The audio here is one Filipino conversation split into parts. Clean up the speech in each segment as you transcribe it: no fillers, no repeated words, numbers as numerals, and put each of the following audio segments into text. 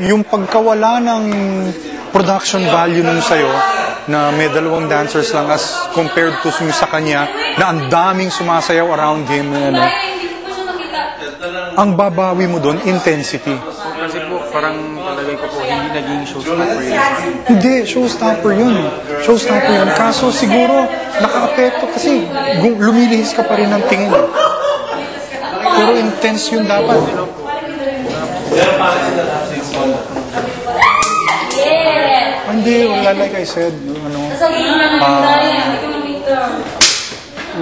yung pagkawala ng production value nung sayo, na may dalawang dancers lang as compared to sa kanya, na ang daming sumasayaw around him, ano, ang babawi mo doon, intensity. Kasi po, parang palagay ko po, hindi naging showstopper yun. Hindi, showstopper yun. Showstopper yun. Kaso siguro, naka-apekto kasi lumilihis ka pa rin ng tingin. Pero intense yun dapat. Hindi, wala, like I said, ano,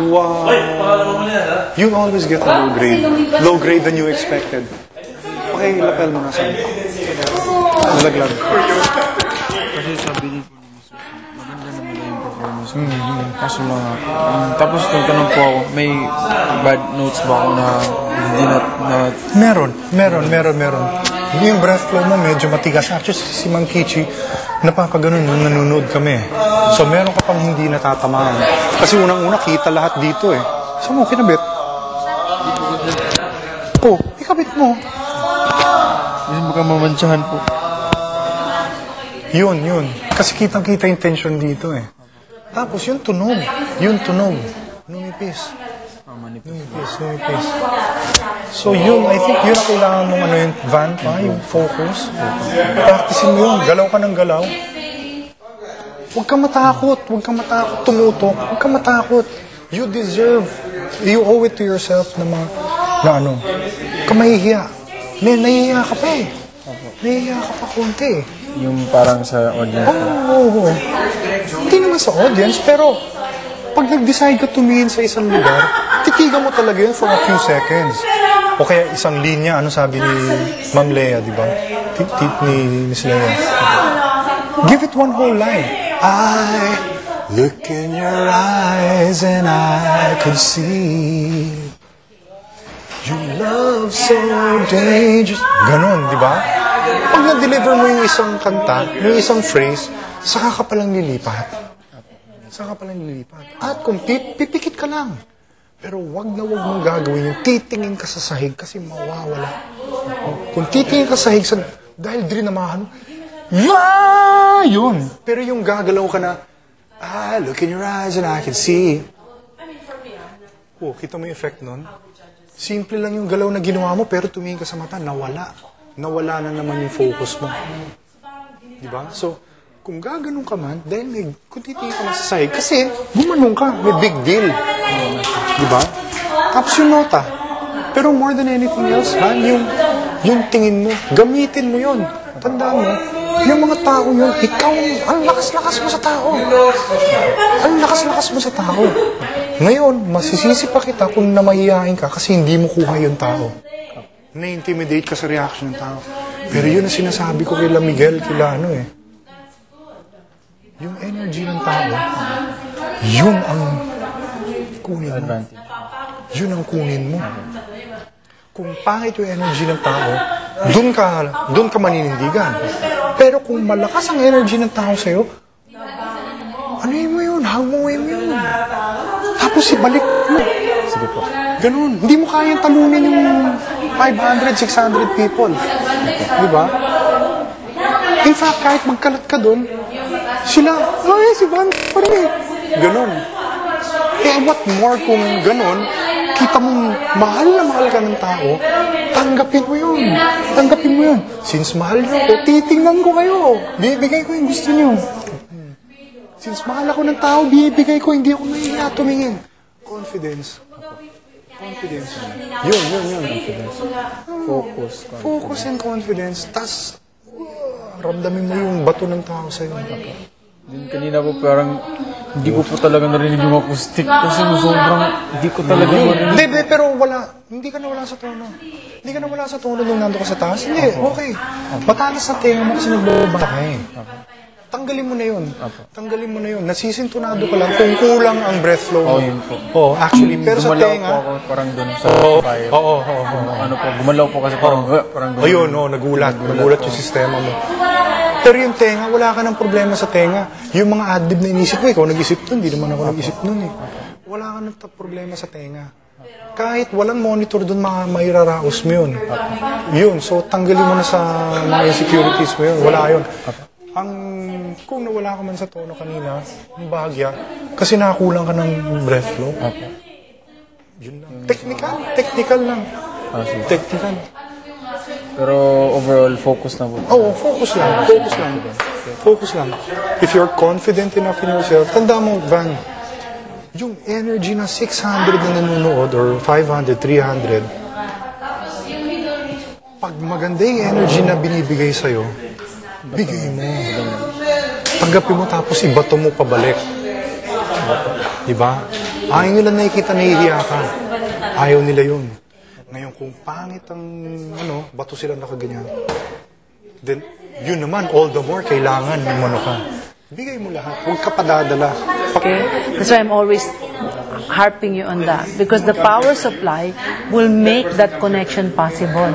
wow. You always get a low grade. Low grade than you expected. Okay, lapel mo na sa nalaglag. Kasi sabi niyo po, maganda naman yung performance. Kaso mga, tapos nagtanong po ako, may bad notes ba ako na hindi na... Meron. Yung breath flow mo medyo matigas. Actually, si Mang Kichi, napapaganon nung nanonood kami. So, meron ka pang hindi natatamaan. Kasi unang-una, kita lahat dito eh. Saan mo kinabit? Oh, ikabit mo. Kasi baka mamantsahan po. Yun. Kasi kitang-kita yung tension dito eh. Tapos yung tunog. Numipis. So yun, I think yun ang kailangan mong ano yung van pa, yung focus. Practicein mo yun, galaw ka ng galaw. Huwag ka matakot tumutok. Huwag ka matakot. You deserve, you owe it to yourself na ano, ka mahihiya. Nahihiya ka pa eh. Nahihiya ka pa konti eh. Yung parang sa audience. Oo. Hindi naman sa audience, pero pag nag-decide ka tumingin sa isang lugar, titigan mo talaga yun for a few seconds. O kaya isang linya, ano sabi ni Ma'am Lea, di ba? Ni Miss Lea. Give it one whole line. I look in your eyes and I could see you love so dangerous. Ganon, di ba? Pag na-deliver mo yung isang kanta, yung isang phrase, saka ka palang lilipat. At kung pipikit ka lang, pero wag mong gagawin yung titingin ka sa sahig kasi mawawala. Kung titingin ka sa sahig, dahil drinamahan, yun. Pero yung gagalaw ka na, look in your eyes and I can see. Oh, kita mo yung effect nun? Simple lang yung galaw na ginawa mo, pero tumingin ka sa mata, nawala. Nawala na naman yung focus mo. Diba? So, kung gaganon ka man, dahil kung titingin ka sa sahig, kasi gumanong ka, may big deal. Diba? Tapos yung nota. Pero more than anything else, yung tingin mo, gamitin mo yun. Tandaan mo, yung mga tao yun, ikaw, ang lakas-lakas mo sa tao. Ang lakas-lakas mo sa tao. Ngayon, masisisi pa kita kung namahihain ka kasi hindi mo kuha yung tao. Na-intimidate ka sa reaction ng tao. Pero yun ang sinasabi ko kila Miguel, kila ano eh. Yung energy ng tao, yun ang kunin mo. Yun ang kunin mo. Kung pangit yung energy ng tao, doon ka maninindigan. Pero kung malakas ang energy ng tao sa'yo, ano mo yun? Hanguin mo yun. Tapos ibalik mo. Sige po. Ganun. Hindi mo kayang talunin yung 500, 600 people. Diba? In fact, kahit magkalat ka doon, sila, si Van pa rin eh. Ganun. What more kung ganun, kita mong mahal ka ng tao, tanggapin mo yun. Since mahal nyo ako, titingnan ko kayo. Bibigay ko yung gusto nyo. Since mahal ako ng tao, bibigay ko, hindi ako nahihiya tumingin. Confidence. Yun. Focus and confidence. Tas, ramdamin mo yung bato ng tao sa'yo. Kanina po parang hindi ko po talaga narinig yung acoustic kasi sobrang hindi ko talaga marinig. Hindi, pero hindi ka nawala sa tono. Hindi ka nawala sa tono nung nando ka sa taas. Hindi, okay. Matalas sa tenga mo kasi nagbababa ka eh. Tanggalin mo na yun. Nasisintunado ka lang kung kulang ang breath flow mo. Yun po. Actually, pero sa tenga... Gumalaw po ako parang dun sa fire. Gumalaw po kasi parang gano'n. Ayun, nagulat yung sistema mo. Pero yung tenga, wala ka ng problema sa tenga. Yung mga adlib na inisip mo, ikaw nag-isip nun, hindi naman ako nag-isip nun eh. Wala ka ng problema sa tenga. Kahit walang monitor doon, mairaraos mo yun. Yun, so tanggalin mo na sa mga insecurities mo yun. Wala yun. Kung nawala ka man sa tono kanina, ang bahagya, kasi nakakulang ka ng breath flow. Yun lang. Technical lang. Technical. Pero overall, focus na po. Oo, focus lang. Focus lang. If you're confident enough in yourself, tanda mo, Van, yung energy na 600 na nanonood or 500, 300, pag maganda yung energy na binibigay sa'yo, bigay mo. Tanggapin mo tapos ibato mo pabalik. Diba? Ayaw nila nakikita nahihiya ka. Ayaw nila yun. Ngayon, kung pangit ang bato sila nakaganyan, then, yun naman, all the more, kailangan umano ka. Bigay mo lahat. Huwag ka padadala. Okay? That's why I'm always harping you on that. Because the power supply will make that connection possible.